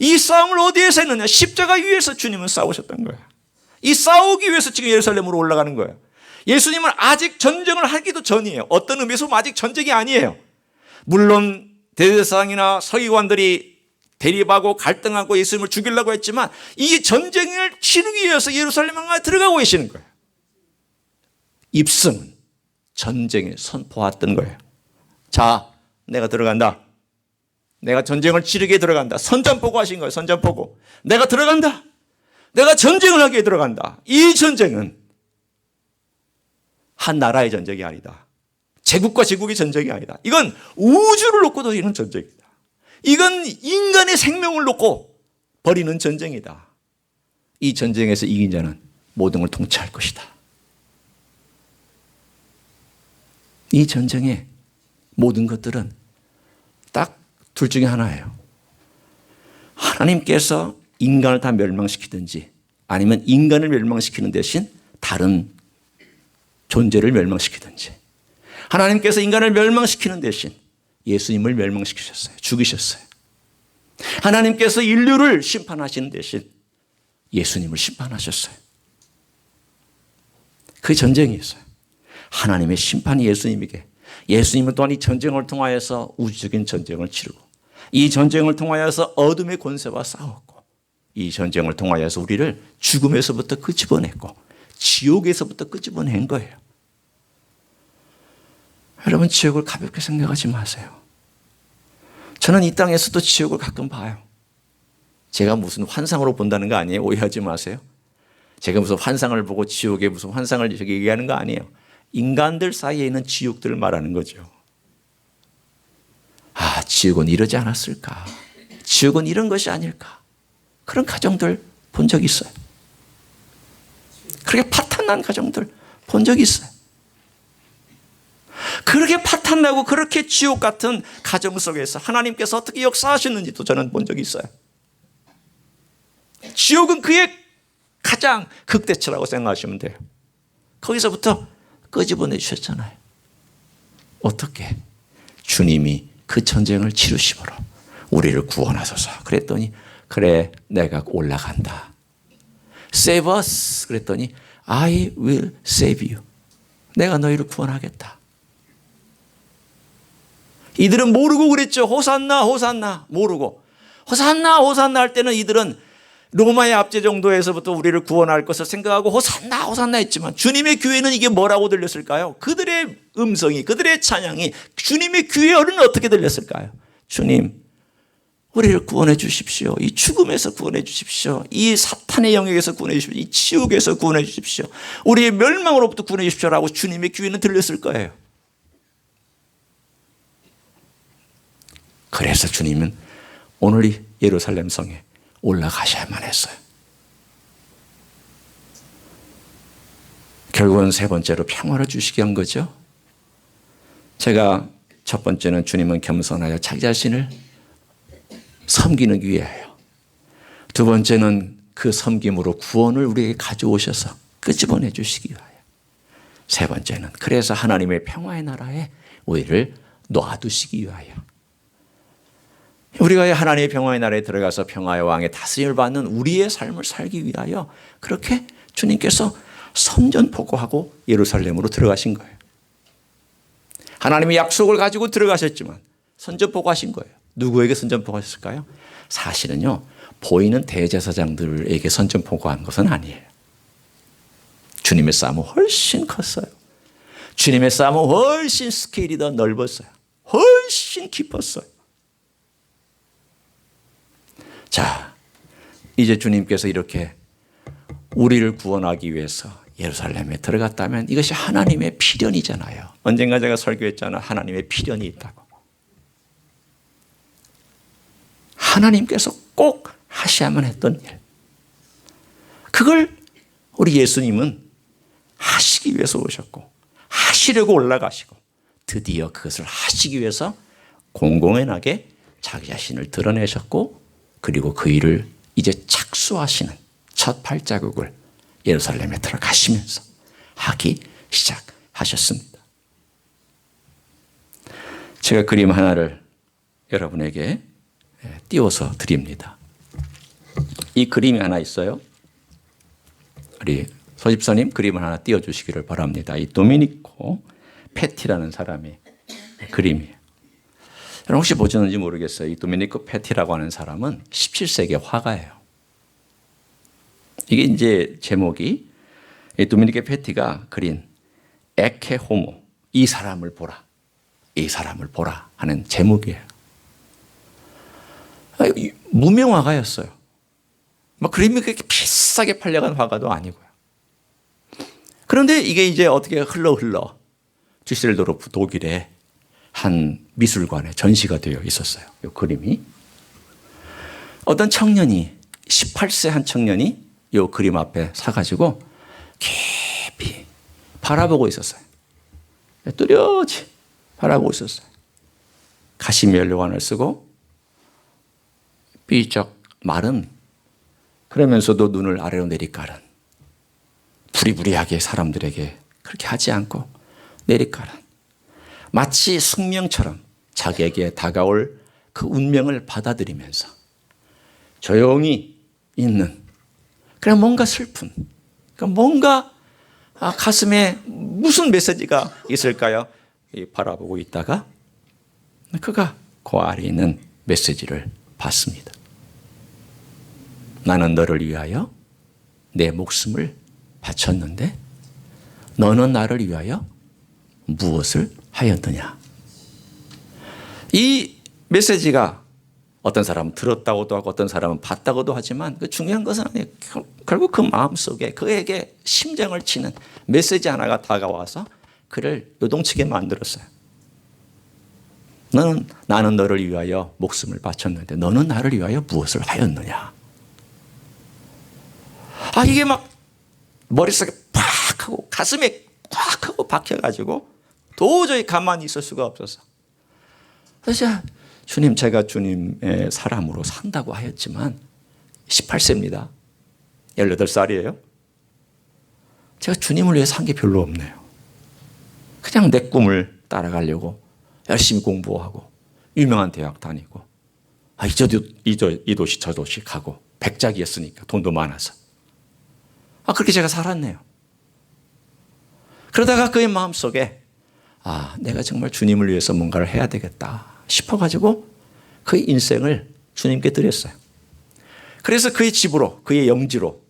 이 싸움을 어디에서 했느냐? 십자가 위에서 주님은 싸우셨던 거예요. 이 싸우기 위해서 지금 예루살렘으로 올라가는 거예요. 예수님은 아직 전쟁을 하기도 전이에요. 어떤 의미에서 아직 전쟁이 아니에요. 물론 대제사장이나 서기관들이 대립하고 갈등하고 예수님을 죽이려고 했지만 이 전쟁을 치르기 위해서 예루살렘에 들어가고 계시는 거예요. 입승은 전쟁에 선포했던 거예요. 자, 내가 들어간다. 내가 전쟁을 치르게 들어간다. 선전포고 하신 거예요. 선전포고. 내가 들어간다. 내가 전쟁을 하기에 들어간다. 이 전쟁은 한 나라의 전쟁이 아니다. 제국과 제국의 전쟁이 아니다. 이건 우주를 놓고도 이런 전쟁이다. 이건 인간의 생명을 놓고 벌이는 전쟁이다. 이 전쟁에서 이긴 자는 모든 걸 통치할 것이다. 이 전쟁의 모든 것들은 딱 둘 중에 하나예요. 하나님께서 인간을 다 멸망시키든지 아니면 인간을 멸망시키는 대신 다른 존재를 멸망시키든지, 하나님께서 인간을 멸망시키는 대신 예수님을 멸망시키셨어요. 죽이셨어요. 하나님께서 인류를 심판하시는 대신 예수님을 심판하셨어요. 그 전쟁이 있어요. 하나님의 심판이 예수님에게, 예수님은 또한 이 전쟁을 통하여서 우주적인 전쟁을 치르고 이 전쟁을 통하여서 어둠의 권세와 싸웠고 이 전쟁을 통하여서 우리를 죽음에서부터 끄집어냈고 지옥에서부터 끄집어낸 거예요. 여러분, 지옥을 가볍게 생각하지 마세요. 저는 이 땅에서도 지옥을 가끔 봐요. 제가 무슨 환상으로 본다는 거 아니에요. 오해하지 마세요. 제가 무슨 환상을 보고 지옥에 무슨 환상을 얘기하는 거 아니에요. 인간들 사이에 있는 지옥들을 말하는 거죠. 아, 지옥은 이러지 않았을까? 지옥은 이런 것이 아닐까? 그런 가정들 본 적 있어요. 그렇게 파탄난 가정들 본 적 있어요. 그렇게 파탄나고 그렇게 지옥 같은 가정 속에서 하나님께서 어떻게 역사하셨는지도 저는 본 적이 있어요. 지옥은 그의 가장 극대처라고 생각하시면 돼요. 거기서부터 끄집어내 주셨잖아요. 어떻게? 주님이 그 전쟁을 치르심으로 우리를 구원하소서. 그랬더니 그래, 내가 올라간다. Save us. 그랬더니 I will save you. 내가 너희를 구원하겠다. 이들은 모르고 그랬죠. 호산나 호산나 모르고. 호산나 호산나 할 때는 이들은 로마의 압제 정도에서부터 우리를 구원할 것을 생각하고 호산나 호산나 했지만 주님의 귀에는 이게 뭐라고 들렸을까요? 그들의 음성이, 그들의 찬양이 주님의 귀에는 어떻게 들렸을까요? 주님, 우리를 구원해 주십시오. 이 죽음에서 구원해 주십시오. 이 사탄의 영역에서 구원해 주십시오. 이 지옥에서 구원해 주십시오. 우리의 멸망으로부터 구원해 주십시오라고 주님의 귀에는 들렸을 거예요. 그래서 주님은 오늘 이 예루살렘 성에 올라가셔야만 했어요. 결국은 세 번째로 평화를 주시게 한 거죠. 제가 첫 번째는 주님은 겸손하여 자기 자신을 섬기는 위하여, 두 번째는 그 섬김으로 구원을 우리에게 가져오셔서 끄집어내 주시기 위하여, 세 번째는 그래서 하나님의 평화의 나라에 우리를 놔두시기 위하여, 우리가 하나님의 평화의 나라에 들어가서 평화의 왕의 다스림을 받는 우리의 삶을 살기 위하여 그렇게 주님께서 선전포고하고 예루살렘으로 들어가신 거예요. 하나님의 약속을 가지고 들어가셨지만 선전포고하신 거예요. 누구에게 선전포고하셨을까요? 사실은요, 보이는 대제사장들에게 선전포고한 것은 아니에요. 주님의 싸움은 훨씬 컸어요. 주님의 싸움은 훨씬 스케일이 더 넓었어요. 훨씬 깊었어요. 자, 이제 주님께서 이렇게 우리를 구원하기 위해서 예루살렘에 들어갔다면 이것이 하나님의 필연이잖아요. 언젠가 제가 설교했잖아요. 하나님의 필연이 있다고. 하나님께서 꼭 하셔야만 했던 일. 그걸 우리 예수님은 하시기 위해서 오셨고 하시려고 올라가시고 드디어 그것을 하시기 위해서 공공연하게 자기 자신을 드러내셨고, 그리고 그 일을 이제 착수하시는 첫 발자국을 예루살렘에 들어가시면서 하기 시작하셨습니다. 제가 그림 하나를 여러분에게 띄워서 드립니다. 이 그림이 하나 있어요. 우리 소집사님 그림을 하나 띄워주시기를 바랍니다. 이 도미니코 페티라는 사람의 그림이에요. 여러분 혹시 보셨는지 모르겠어요. 이 도미니코 페티라고 하는 사람은 17세기 화가예요. 이게 이제 제목이 이 도미니코 페티가 그린 에케 호모, 이 사람을 보라, 이 사람을 보라 하는 제목이에요. 무명 화가였어요. 막 그림이 그렇게 비싸게 팔려간 화가도 아니고요. 그런데 이게 이제 어떻게 흘러 düsseldorf 독일의 한 미술관에 전시가 되어 있었어요. 이 그림이. 어떤 청년이 18세 한 청년이 이 그림 앞에 서가지고 깊이 바라보고 있었어요. 뚜렷이 바라보고 있었어요. 가시멜 요한을 쓰고 삐쩍 마른 그러면서도 눈을 아래로 내리깔은 부리부리하게 사람들에게 그렇게 하지 않고 내리깔은 마치 숙명처럼 자기에게 다가올 그 운명을 받아들이면서 조용히 있는 그냥 뭔가 슬픈 뭔가 가슴에 무슨 메시지가 있을까요? 바라보고 있다가 그가 그 아래에 있는 메시지를 받습니다. 나는 너를 위하여 내 목숨을 바쳤는데 너는 나를 위하여 무엇을 하였느냐. 이 메시지가 어떤 사람은 들었다고도 하고 어떤 사람은 봤다고도 하지만 그 중요한 것은 아니에요. 결국 그 마음속에 그에게 심장을 치는 메시지 하나가 다가와서 그를 요동치게 만들었어요. 나는 너를 위하여 목숨을 바쳤는데 너는 나를 위하여 무엇을 하였느냐. 이게 막 머릿속에 팍 하고 가슴에 꽉 하고 박혀가지고 도저히 가만히 있을 수가 없어서 그래서 주님, 제가 주님의 사람으로 산다고 하였지만 18세입니다. 18살이에요. 제가 주님을 위해 산 게 별로 없네요. 그냥 내 꿈을 따라가려고 열심히 공부하고 유명한 대학 다니고 이 도시 저 도시 가고 백작이었으니까 돈도 많아서 그렇게 제가 살았네요. 그러다가 그의 마음속에 내가 정말 주님을 위해서 뭔가를 해야 되겠다 싶어가지고 그의 인생을 주님께 드렸어요. 그래서 그의 집으로 그의 영지로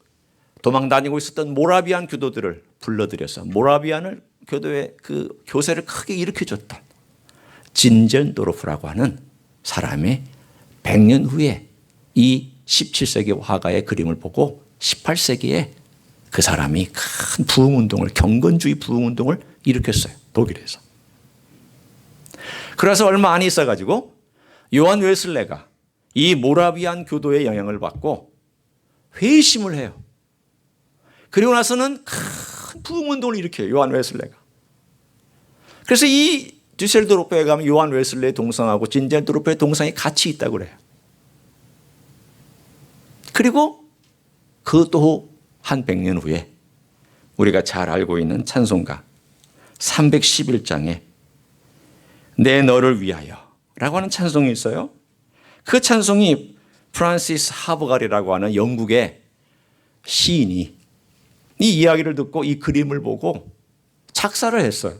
도망 다니고 있었던 모라비안 교도들을 불러들여서 모라비안을 교도의 그 교세를 크게 일으켜줬던 진젠도르프라고 하는 사람이 100년 후에 이 17세기 화가의 그림을 보고 18세기에 그 사람이 큰 부흥운동을 경건주의 부흥운동을 일으켰어요. 독일에서. 그래서 얼마 안 있어가지고 요한 웨슬레가 이 모라비안 교도의 영향을 받고 회심을 해요. 그리고 나서는 큰 부흥운동을 일으켜요. 요한 웨슬레가. 그래서 이 düsseldorf에 가면 요한 웨슬레의 동상하고 진젠도르프의 동상이 같이 있다고 그래요. 그리고 그것도 한 100년 후에 우리가 잘 알고 있는 찬송가 311장에 내 너를 위하여 라고 하는 찬송이 있어요. 그 찬송이 프란시스 하버갈이라고 하는 영국의 시인이 이 이야기를 듣고 이 그림을 보고 작사를 했어요.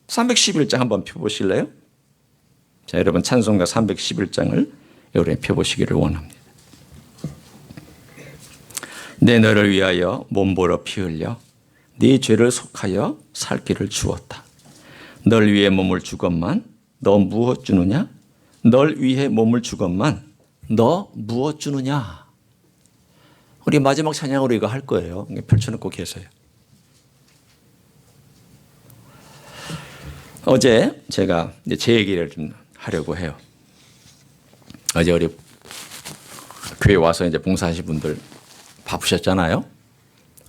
311장 한번 펴보실래요? 자, 여러분 찬송가 311장을 여러분이 펴보시기를 원합니다. 내 너를 위하여 몸보러 피 흘려 네 죄를 속하여 살 길을 주었다. 널 위해 몸을 주건만 너 무엇 주느냐? 널 위해 몸을 주건만 너 무엇 주느냐? 우리 마지막 찬양으로 이거 할 거예요. 펼쳐놓고 계세요. 어제 제가 제 얘기를 좀 하려고 해요. 어제 우리 교회 와서 이제 봉사하신 분들 바쁘셨잖아요.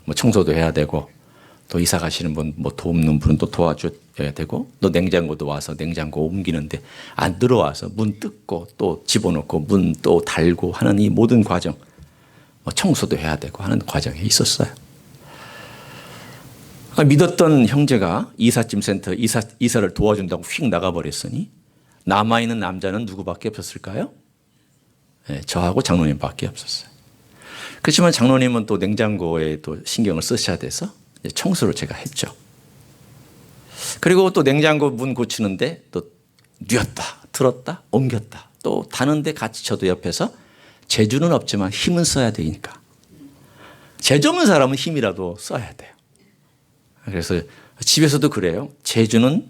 뭐 청소도 해야 되고 또 이사 가시는 분 뭐 돕는 분은 또 도와줘야 되고 또 냉장고도 와서 냉장고 옮기는데 안 들어와서 문 뜯고 또 집어넣고 문 또 달고 하는 이 모든 과정 뭐 청소도 해야 되고 하는 과정이 있었어요. 믿었던 형제가 이삿짐 센터 이사를 도와준다고 휙 나가버렸으니 남아있는 남자는 누구밖에 없었을까요? 네, 저하고 장로님밖에 없었어요. 그렇지만 장로님은 또 냉장고에 또 신경을 쓰셔야 돼서 청소를 제가 했죠. 그리고 또 냉장고 문 고치는데 또 뉘었다, 들었다, 옮겼다, 또 다는데 같이 저도 옆에서 재주는 없지만 힘은 써야 되니까. 재주 없는 사람은 힘이라도 써야 돼요. 그래서 집에서도 그래요. 재주는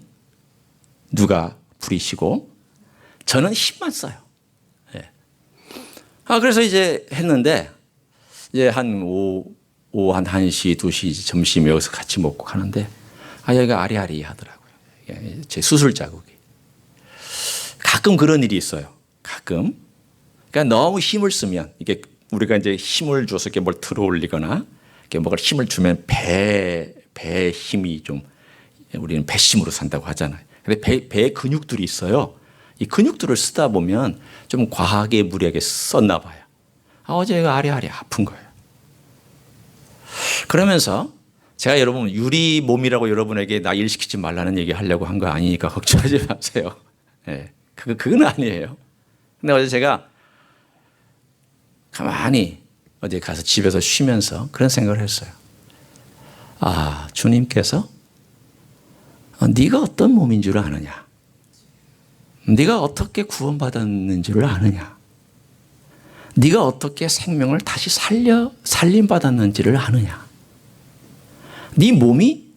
누가 부리시고 저는 힘만 써요. 네. 그래서 이제 했는데 이제 오후 한 1시, 2시 점심 여기서 같이 먹고 가는데 여기가 아리아리 하더라고요. 제 수술 자국이. 가끔 그런 일이 있어요. 가끔. 그러니까 너무 힘을 쓰면 이게 우리가 이제 힘을 줘서 이렇게 뭘 들어 올리거나 이렇게 뭔가 힘을 주면 배에 힘이 좀 우리는 배심으로 산다고 하잖아요. 근데 배 근육들이 있어요. 이 근육들을 쓰다 보면 좀 과하게 무리하게 썼나 봐요. 어제 아리아리 아픈 거예요. 그러면서 제가 여러분 유리 몸이라고 여러분에게 나 일 시키지 말라는 얘기 하려고 한 거 아니니까 걱정하지 마세요. 네, 그건 아니에요. 근데 어제 제가 가만히 어제 가서 집에서 쉬면서 그런 생각을 했어요. 주님께서 네가 어떤 몸인 줄 아느냐? 네가 어떻게 구원받았는 줄 아느냐? 네가 어떻게 생명을 다시 살림받았는지를 아느냐? 네 몸이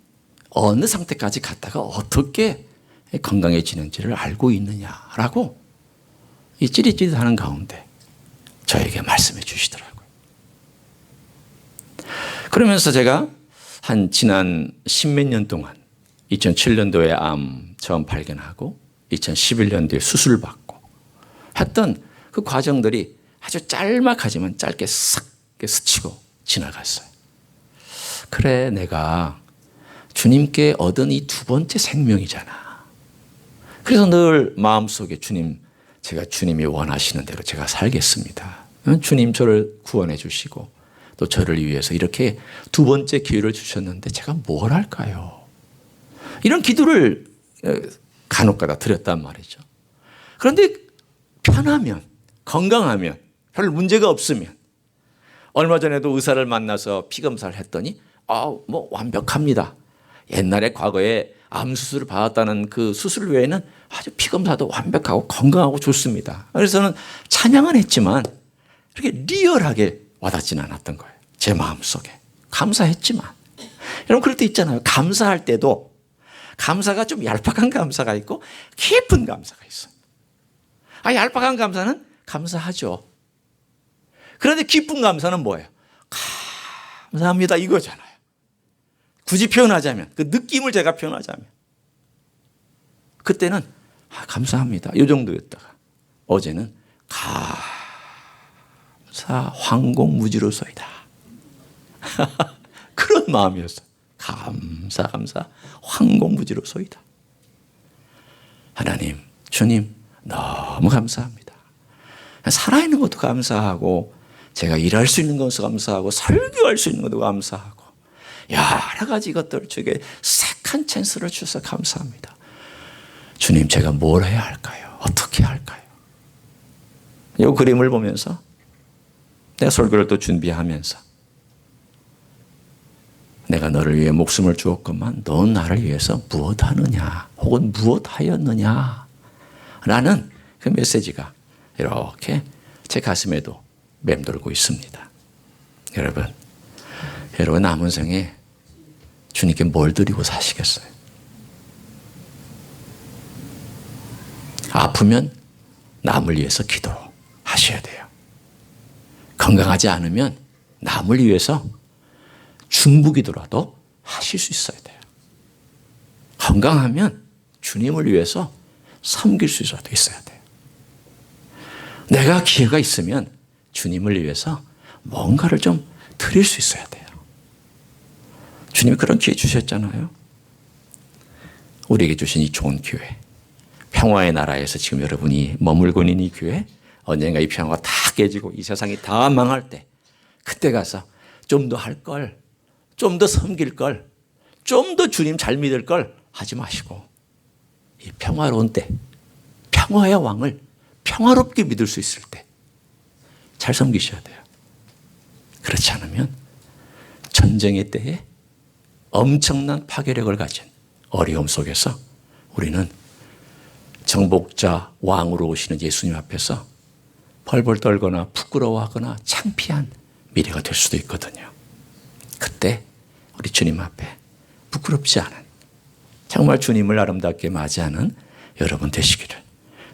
어느 상태까지 갔다가 어떻게 건강해지는지를 알고 있느냐라고 이 찌릿찌릿하는 가운데 저에게 말씀해 주시더라고요. 그러면서 제가 한 지난 10몇 년 동안 2007년도에 암 처음 발견하고 2011년도에 수술받고 했던 그 과정들이 아주 짤막하지만 짧게 싹 스치고 지나갔어요. 그래, 내가 주님께 얻은 이 두 번째 생명이잖아. 그래서 늘 마음속에 제가 주님이 원하시는 대로 제가 살겠습니다. 주님 저를 구원해 주시고 또 저를 위해서 이렇게 두 번째 기회를 주셨는데 제가 뭘 할까요? 이런 기도를 간혹가다 드렸단 말이죠. 그런데 편하면, 건강하면, 별 문제가 없으면 얼마 전에도 의사를 만나서 피검사를 했더니 완벽합니다. 옛날에 과거에 암 수술을 받았다는 그 수술 외에는 아주 피검사도 완벽하고 건강하고 좋습니다. 그래서 저는 찬양은 했지만 그렇게 리얼하게 와닿지는 않았던 거예요. 제 마음속에. 감사했지만. 여러분 그럴 때 있잖아요. 감사할 때도 감사가 좀 얄팍한 감사가 있고 깊은 감사가 있어요. 얄팍한 감사는 감사하죠. 그런데 깊은 감사는 뭐예요? 감사합니다 이거잖아요. 굳이 표현하자면, 그 느낌을 제가 표현하자면 그때는 감사합니다 이 정도였다가 어제는 감사 황공무지로소이다 그런 마음이었어요. 감사 황공무지로소이다. 하나님, 주님 너무 감사합니다. 살아있는 것도 감사하고 제가 일할 수 있는 것도 감사하고 설교할 수 있는 것도 감사하고 여러 가지 것들 중에 색한 찬스를 주셔서 감사합니다. 주님, 제가 뭘 해야 할까요? 어떻게 할까요? 이 그림을 보면서 내가 설교를 또 준비하면서 내가 너를 위해 목숨을 주었건만 넌 나를 위해서 무엇하느냐 혹은 무엇하였느냐 라는 그 메시지가 이렇게 제 가슴에도 맴돌고 있습니다. 여러분 남은 생에 주님께 뭘 드리고 사시겠어요? 아프면 남을 위해서 기도하셔야 돼요. 건강하지 않으면 남을 위해서 중부기도라도 하실 수 있어야 돼요. 건강하면 주님을 위해서 섬길 수 있어야 돼요. 내가 기회가 있으면 주님을 위해서 뭔가를 좀 드릴 수 있어야 돼요. 주님이 그런 기회 주셨잖아요. 우리에게 주신 이 좋은 기회, 평화의 나라에서 지금 여러분이 머물고 있는 이 기회, 언젠가 이 평화가 다 깨지고 이 세상이 다 망할 때 그때 가서 좀 더 할 걸, 좀 더 섬길 걸, 좀 더 주님 잘 믿을 걸 하지 마시고 이 평화로운 때, 평화의 왕을 평화롭게 믿을 수 있을 때 잘 섬기셔야 돼요. 그렇지 않으면 전쟁의 때에 엄청난 파괴력을 가진 어려움 속에서 우리는 정복자 왕으로 오시는 예수님 앞에서 벌벌 떨거나 부끄러워하거나 창피한 미래가 될 수도 있거든요. 그때 우리 주님 앞에 부끄럽지 않은, 정말 주님을 아름답게 맞이하는 여러분 되시기를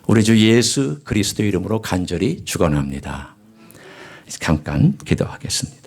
우리 주 예수 그리스도의 이름으로 간절히 축원합니다. 잠깐 기도하겠습니다.